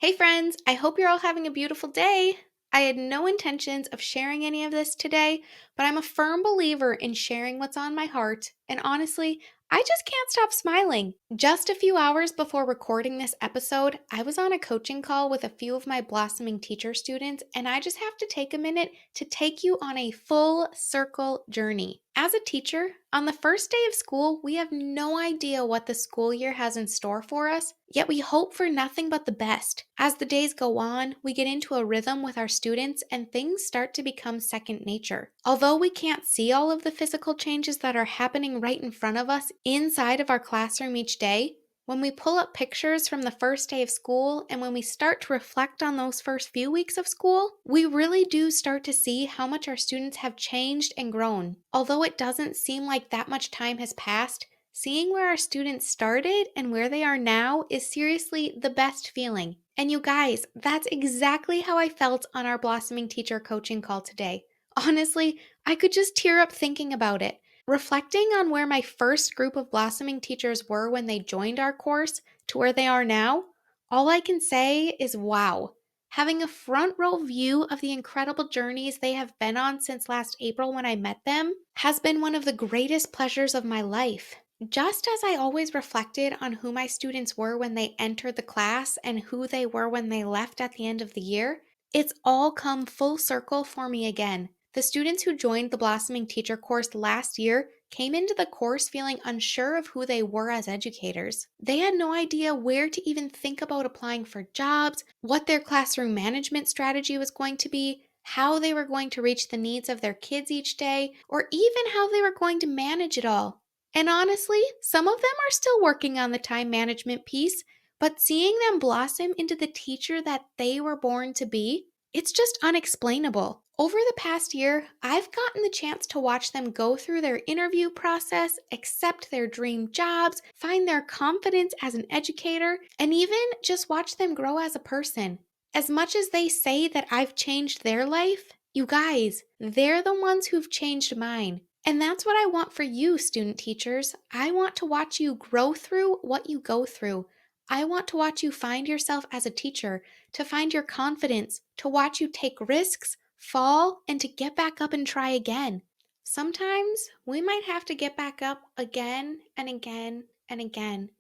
Hey friends, I hope you're all having a beautiful day. I had no intentions of sharing any of this today, but I'm a firm believer in sharing what's on my heart, and honestly, I just can't stop smiling. Just a few hours before recording this episode, I was on a coaching call with a few of my blossoming teacher students, and I just have to take a minute to take you on a full circle journey. As a teacher, on the first day of school, we have no idea what the school year has in store for us, yet we hope for nothing but the best. As the days go on, we get into a rhythm with our students and things start to become second nature. Although we can't see all of the physical changes that are happening right in front of us inside of our classroom each day, when we pull up pictures from the first day of school and when we start to reflect on those first few weeks of school, we really do start to see how much our students have changed and grown. Although it doesn't seem like that much time has passed, seeing where our students started and where they are now is seriously the best feeling. And you guys, that's exactly how I felt on our Blossoming Teacher coaching call today. Honestly, I could just tear up thinking about it. Reflecting on where my first group of blossoming teachers were when they joined our course to where they are now, all I can say is wow. Having a front row view of the incredible journeys they have been on since last April when I met them has been one of the greatest pleasures of my life. Just as I always reflected on who my students were when they entered the class and who they were when they left at the end of the year, it's all come full circle for me again. The students who joined the Blossoming Teacher course last year came into the course feeling unsure of who they were as educators. They had no idea where to even think about applying for jobs, what their classroom management strategy was going to be, how they were going to reach the needs of their kids each day, or even how they were going to manage it all. And honestly, some of them are still working on the time management piece, but seeing them blossom into the teacher that they were born to be, it's just unexplainable. Over the past year, I've gotten the chance to watch them go through their interview process, accept their dream jobs, find their confidence as an educator, and even just watch them grow as a person. As much as they say that I've changed their life, you guys, they're the ones who've changed mine. And that's what I want for you, student teachers. I want to watch you grow through what you go through. I want to watch you find yourself as a teacher, to find your confidence, to watch you take risks, fall, and to get back up and try again. Sometimes we might have to get back up again and again and again.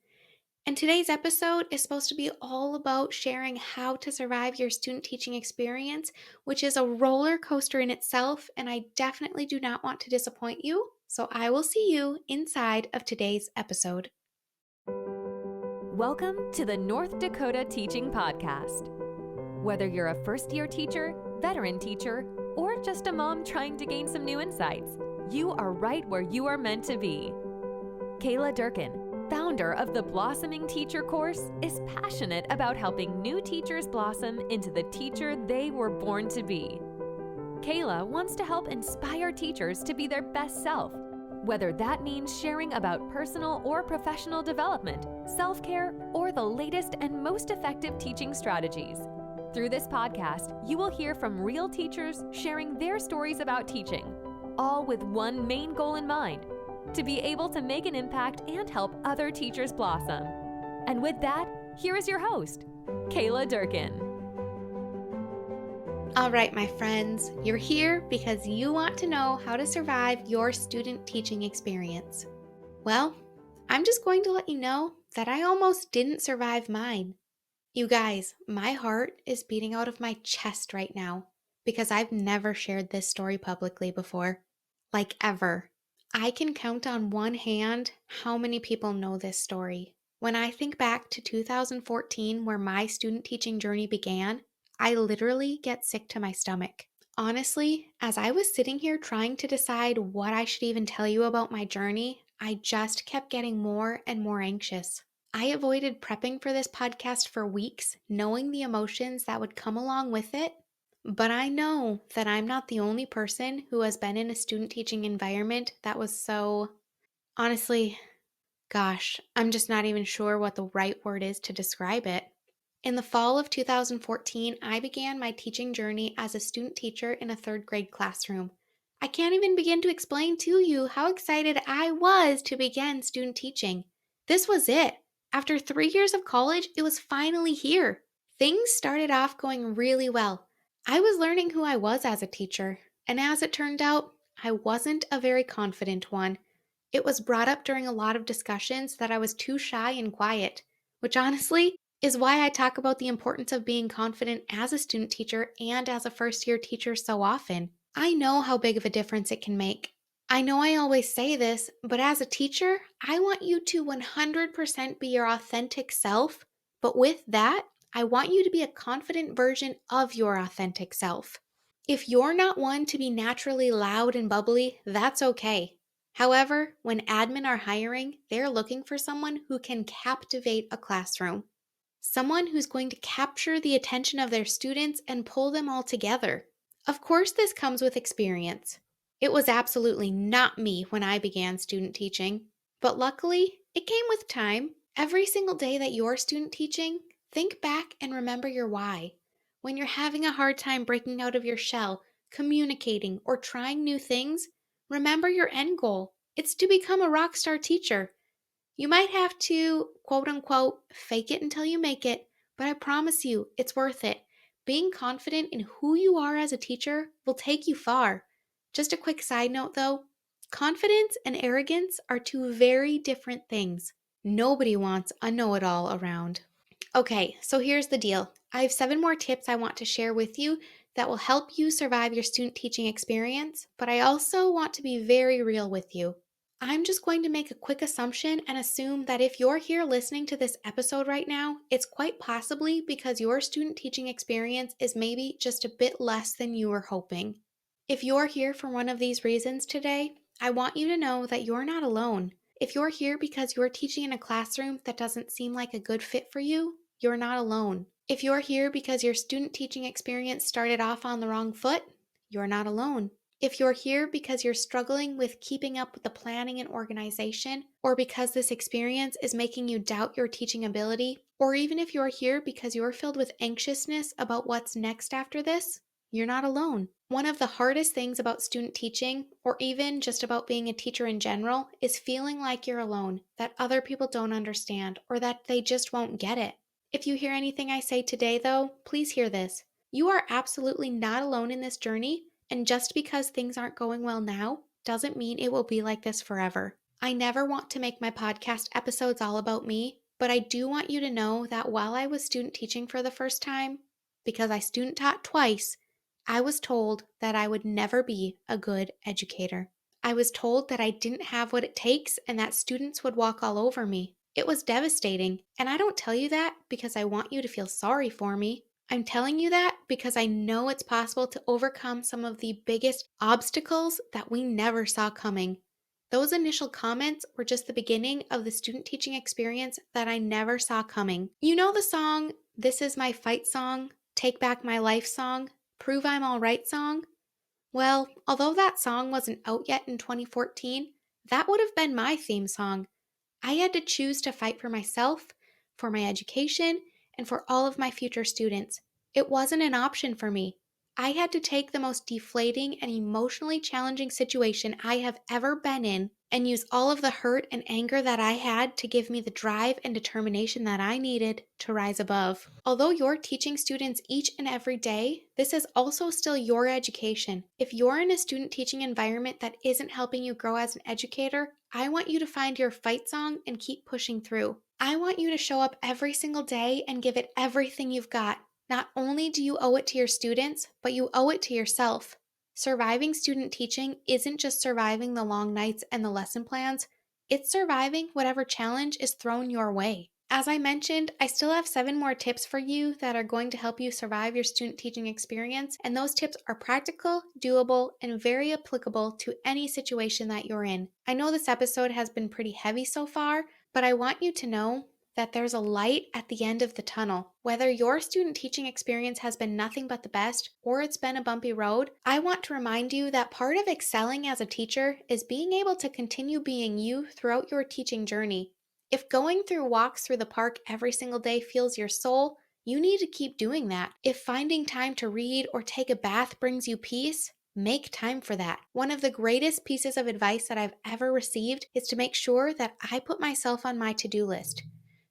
And today's episode is supposed to be all about sharing how to survive your student teaching experience, which is a roller coaster in itself, and I definitely do not want to disappoint you. So I will see you inside of today's episode. Welcome to the North Dakota Teaching Podcast. Whether you're a first-year teacher, veteran teacher, or just a mom trying to gain some new insights, you are right where you are meant to be. Kayla Durkin, founder of the Blossoming Teacher course, is passionate about helping new teachers blossom into the teacher they were born to be. Kayla wants to help inspire teachers to be their best self, whether that means sharing about personal or professional development, self-care, or the latest and most effective teaching strategies. Through this podcast, you will hear from real teachers sharing their stories about teaching, all with one main goal in mind: to be able to make an impact and help other teachers blossom. And with that, here is your host, Kayla Durkin. All right, my friends, you're here because you want to know how to survive your student teaching experience. Well, I'm just going to let you know that I almost didn't survive mine. You guys, my heart is beating out of my chest right now because I've never shared this story publicly before. Like ever. I can count on one hand how many people know this story. When I think back to 2014, where my student teaching journey began, I literally get sick to my stomach. Honestly, as I was sitting here trying to decide what I should even tell you about my journey, I just kept getting more and more anxious. I avoided prepping for this podcast for weeks, knowing the emotions that would come along with it. But I know that I'm not the only person who has been in a student teaching environment that was so, honestly, gosh, I'm just not even sure what the right word is to describe it. In the fall of 2014, I began my teaching journey as a student teacher in a third grade classroom. I can't even begin to explain to you how excited I was to begin student teaching. This was it. After 3 years of college, it was finally here. Things started off going really well. I was learning who I was as a teacher, and as it turned out, I wasn't a very confident one. It was brought up during a lot of discussions that I was too shy and quiet, which honestly is why I talk about the importance of being confident as a student teacher and as a first year teacher so often. I know how big of a difference it can make. I know I always say this, but as a teacher, I want you to 100% be your authentic self. But with that, I want you to be a confident version of your authentic self. If you're not one to be naturally loud and bubbly, that's okay. However, when admin are hiring, they're looking for someone who can captivate a classroom, someone who's going to capture the attention of their students and pull them all together. Of course, this comes with experience. It was absolutely not me when I began student teaching, but luckily, it came with time. Every single day that you're student teaching, think back and remember your why. When you're having a hard time breaking out of your shell, communicating, or trying new things, remember your end goal. It's to become a rock star teacher. You might have to, quote unquote, fake it until you make it, but I promise you, it's worth it. Being confident in who you are as a teacher will take you far. Just a quick side note though, confidence and arrogance are two very different things. Nobody wants a know it all around. Okay, so here's the deal. I have 7 more tips I want to share with you that will help you survive your student teaching experience, but I also want to be very real with you. I'm just going to make a quick assumption and assume that if you're here listening to this episode right now, it's quite possibly because your student teaching experience is maybe just a bit less than you were hoping. If you're here for one of these reasons today, I want you to know that you're not alone. If you're here because you're teaching in a classroom that doesn't seem like a good fit for you, you're not alone. If you're here because your student teaching experience started off on the wrong foot, you're not alone. If you're here because you're struggling with keeping up with the planning and organization, or because this experience is making you doubt your teaching ability, or even if you're here because you're filled with anxiousness about what's next after this, you're not alone. One of the hardest things about student teaching, or even just about being a teacher in general, is feeling like you're alone, that other people don't understand, or that they just won't get it. If you hear anything I say today, though, please hear this. You are absolutely not alone in this journey, and just because things aren't going well now doesn't mean it will be like this forever. I never want to make my podcast episodes all about me, but I do want you to know that while I was student teaching for the first time, because I student taught twice, I was told that I would never be a good educator. I was told that I didn't have what it takes and that students would walk all over me. It was devastating, and I don't tell you that because I want you to feel sorry for me. I'm telling you that because I know it's possible to overcome some of the biggest obstacles that we never saw coming. Those initial comments were just the beginning of the student teaching experience that I never saw coming. You know the song, This Is My Fight Song, Take Back My Life song, Prove I'm Alright song? Well, although that song wasn't out yet in 2014, that would have been my theme song. I had to choose to fight for myself, for my education, and for all of my future students. It wasn't an option for me. I had to take the most deflating and emotionally challenging situation I have ever been in and use all of the hurt and anger that I had to give me the drive and determination that I needed to rise above. Although you're teaching students each and every day, this is also still your education. If you're in a student teaching environment that isn't helping you grow as an educator, I want you to find your fight song and keep pushing through. I want you to show up every single day and give it everything you've got. Not only do you owe it to your students, but you owe it to yourself. Surviving student teaching isn't just surviving the long nights and the lesson plans, it's surviving whatever challenge is thrown your way. As I mentioned, I still have 7 more tips for you that are going to help you survive your student teaching experience, and those tips are practical, doable, and very applicable to any situation that you're in. I know this episode has been pretty heavy so far, but I want you to know that there's a light at the end of the tunnel. Whether your student teaching experience has been nothing but the best or it's been a bumpy road, I want to remind you that part of excelling as a teacher is being able to continue being you throughout your teaching journey. If going through walks through the park every single day fuels your soul, you need to keep doing that. If finding time to read or take a bath brings you peace, make time for that. One of the greatest pieces of advice that I've ever received is to make sure that I put myself on my to-do list.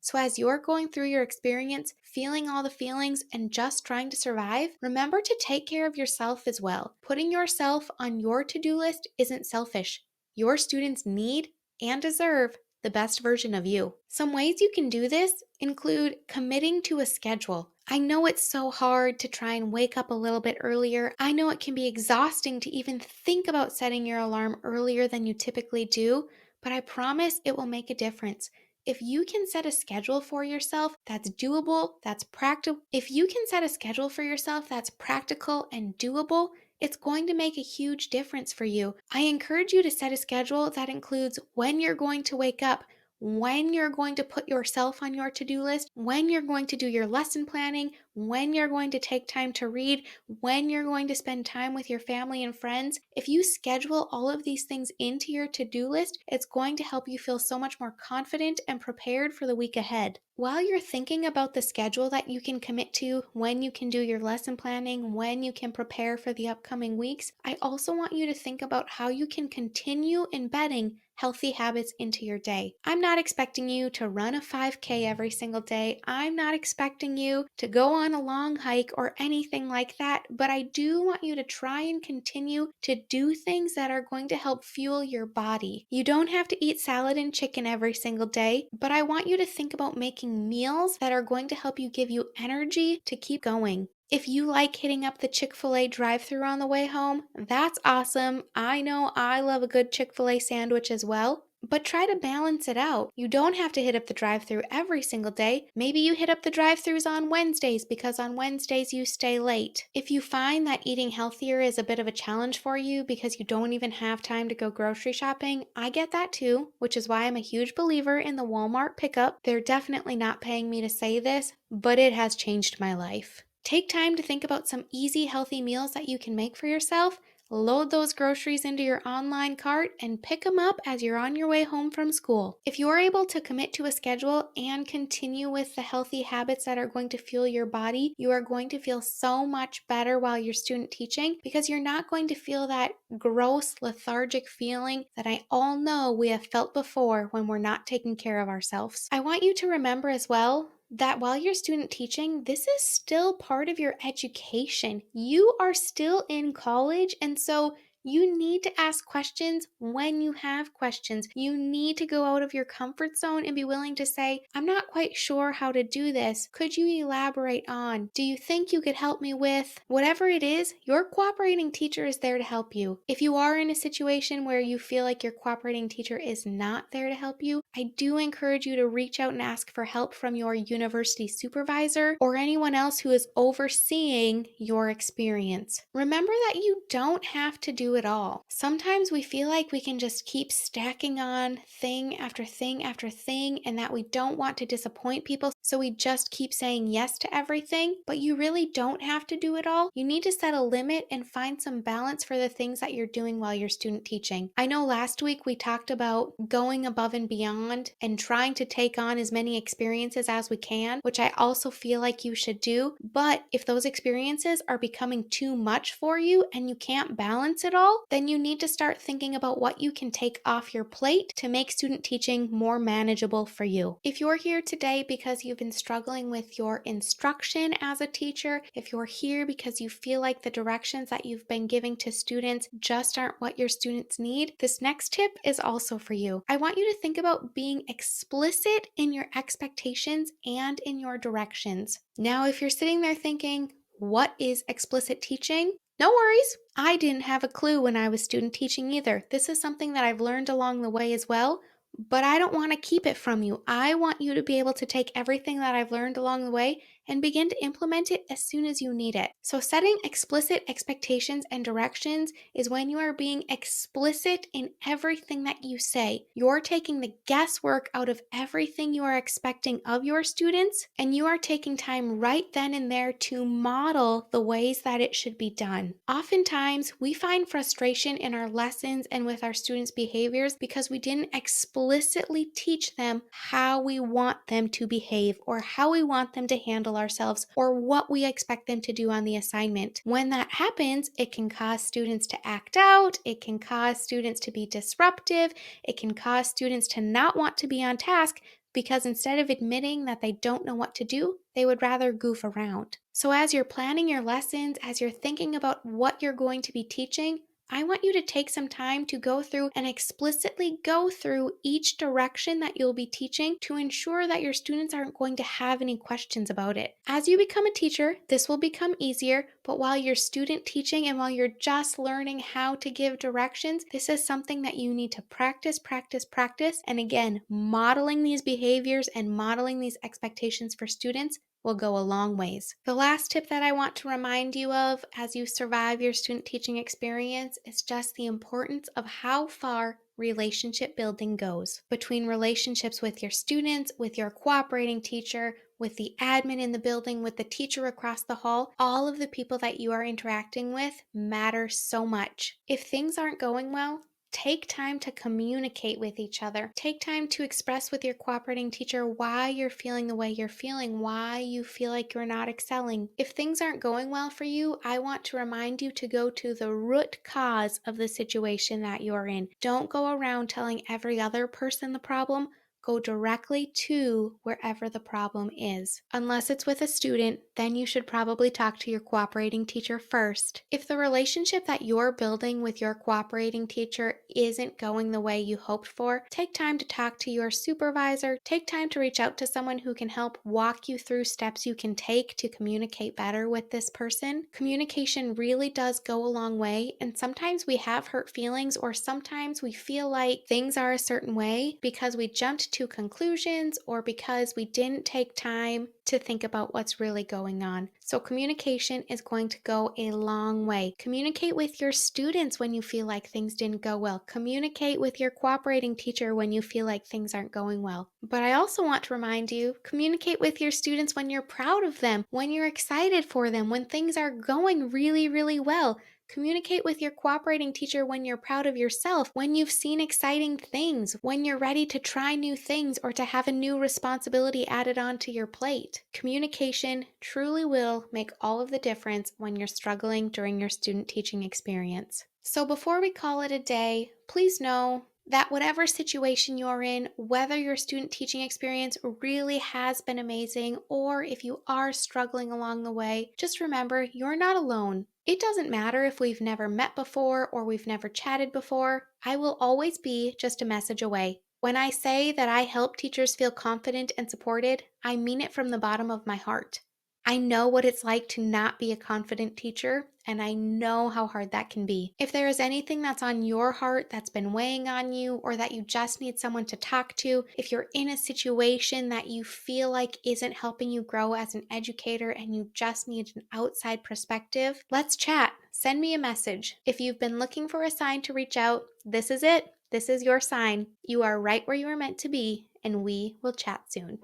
So, as you're going through your experience, feeling all the feelings, and just trying to survive, remember to take care of yourself as well. Putting yourself on your to do list isn't selfish. Your students need and deserve the best version of you. Some ways you can do this include committing to a schedule. I know it's so hard to try and wake up a little bit earlier. I know it can be exhausting to even think about setting your alarm earlier than you typically do, but I promise it will make a difference. If you can set a schedule for yourself that's doable, that's practical, if you can set a schedule for yourself that's practical and doable, it's going to make a huge difference for you. I encourage you to set a schedule that includes when you're going to wake up, when you're going to put yourself on your to do list, when you're going to do your lesson planning, when you're going to take time to read, when you're going to spend time with your family and friends. If you schedule all of these things into your to do list, it's going to help you feel so much more confident and prepared for the week ahead. While you're thinking about the schedule that you can commit to, when you can do your lesson planning, when you can prepare for the upcoming weeks, I also want you to think about how you can continue embedding healthy habits into your day. I'm not expecting you to run a 5K every single day. I'm not expecting you to go on a long hike or anything like that, but I do want you to try and continue to do things that are going to help fuel your body. You don't have to eat salad and chicken every single day, but I want you to think about making meals that are going to help you give you energy to keep going. If you like hitting up the Chick-fil-A drive-thru on the way home, that's awesome. I know I love a good Chick-fil-A sandwich as well, but try to balance it out. You don't have to hit up the drive-thru every single day. Maybe you hit up the drive-thrus on Wednesdays because on Wednesdays you stay late. If you find that eating healthier is a bit of a challenge for you because you don't even have time to go grocery shopping, I get that too, which is why I'm a huge believer in the Walmart pickup. They're definitely not paying me to say this, but it has changed my life. Take time to think about some easy, healthy meals that you can make for yourself. Load those groceries into your online cart and pick them up as you're on your way home from school. If you're able to commit to a schedule and continue with the healthy habits that are going to fuel your body, you are going to feel so much better while you're student teaching because you're not going to feel that gross, lethargic feeling that I all know we have felt before when we're not taking care of ourselves. I want you to remember as well that while you're student teaching, this is still part of your education. You are still in college, and so you need to ask questions when you have questions. You need to go out of your comfort zone and be willing to say, I'm not quite sure how to do this. Could you elaborate on? Do you think you could help me with? Whatever it is, your cooperating teacher is there to help you. If you are in a situation where you feel like your cooperating teacher is not there to help you, I do encourage you to reach out and ask for help from your university supervisor or anyone else who is overseeing your experience. Remember that you don't have to do it all. Sometimes we feel like we can just keep stacking on thing after thing after thing and that we don't want to disappoint people, so we just keep saying yes to everything, but you really don't have to do it all. You need to set a limit and find some balance for the things that you're doing while you're student teaching. I know last week we talked about going above and beyond and trying to take on as many experiences as we can, which I also feel like you should do, but if those experiences are becoming too much for you and you can't balance it all, then you need to start thinking about what you can take off your plate to make student teaching more manageable for you. If you're here today because you've been struggling with your instruction as a teacher, if you're here because you feel like the directions that you've been giving to students just aren't what your students need, this next tip is also for you. I want you to think about being explicit in your expectations and in your directions. Now, if you're sitting there thinking, what is explicit teaching? No worries. I didn't have a clue when I was student teaching either. This is something that I've learned along the way as well, but I don't want to keep it from you. I want you to be able to take everything that I've learned along the way and begin to implement it as soon as you need it. So setting explicit expectations and directions is when you are being explicit in everything that you say. You're taking the guesswork out of everything you are expecting of your students, and you are taking time right then and there to model the ways that it should be done. Oftentimes, we find frustration in our lessons and with our students' behaviors because we didn't explicitly teach them how we want them to behave or how we want them to handle ourselves or what we expect them to do on the assignment. When that happens, it can cause students to act out, it can cause students to be disruptive, it can cause students to not want to be on task because instead of admitting that they don't know what to do, they would rather goof around. So, as you're planning your lessons, as you're thinking about what you're going to be teaching, I want you to take some time to go through and explicitly go through each direction that you'll be teaching to ensure that your students aren't going to have any questions about it. As you become a teacher, this will become easier, but while you're student teaching and while you're just learning how to give directions, this is something that you need to practice, practice, practice. And again, modeling these behaviors and modeling these expectations for students will go a long ways. The last tip that I want to remind you of as you survive your student teaching experience is just the importance of how far relationship building goes. Between relationships with your students, with your cooperating teacher, with the admin in the building, with the teacher across the hall, all of the people that you are interacting with matter so much. If things aren't going well, take time to communicate with each other. Take time to express with your cooperating teacher why you're feeling the way you're feeling, why you feel like you're not excelling. If things aren't going well for you, I want to remind you to go to the root cause of the situation that you're in. Don't go around telling every other person the problem. Go directly to wherever the problem is. Unless it's with a student, then you should probably talk to your cooperating teacher first. If the relationship that you're building with your cooperating teacher isn't going the way you hoped for, take time to talk to your supervisor. Take time to reach out to someone who can help walk you through steps you can take to communicate better with this person. Communication really does go a long way, and sometimes we have hurt feelings, or sometimes we feel like things are a certain way because we jumped to conclusions or because we didn't take time to think about what's really going on. So communication is going to go a long way. Communicate with your students when you feel like things didn't go well. Communicate with your cooperating teacher when you feel like things aren't going well. But I also want to remind you, communicate with your students when you're proud of them, when you're excited for them, when things are going really, really well. Communicate with your cooperating teacher when you're proud of yourself, when you've seen exciting things, when you're ready to try new things or to have a new responsibility added onto your plate. Communication truly will make all of the difference when you're struggling during your student teaching experience. So before we call it a day, please know that whatever situation you're in, whether your student teaching experience really has been amazing or if you are struggling along the way, just remember you're not alone. It doesn't matter if we've never met before or we've never chatted before. I will always be just a message away. When I say that I help teachers feel confident and supported, I mean it from the bottom of my heart. I know what it's like to not be a confident teacher, and I know how hard that can be. If there is anything that's on your heart that's been weighing on you, or that you just need someone to talk to, if you're in a situation that you feel like isn't helping you grow as an educator and you just need an outside perspective, let's chat. Send me a message. If you've been looking for a sign to reach out, this is it. This is your sign. You are right where you are meant to be, and we will chat soon.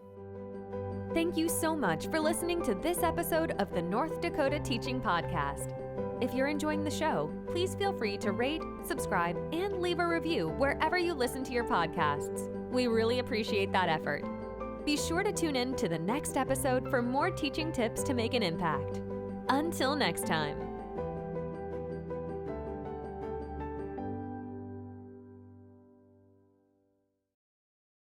Thank you so much for listening to this episode of the North Dakota Teaching Podcast. If you're enjoying the show, please feel free to rate, subscribe, and leave a review wherever you listen to your podcasts. We really appreciate that effort. Be sure to tune in to the next episode for more teaching tips to make an impact. Until next time.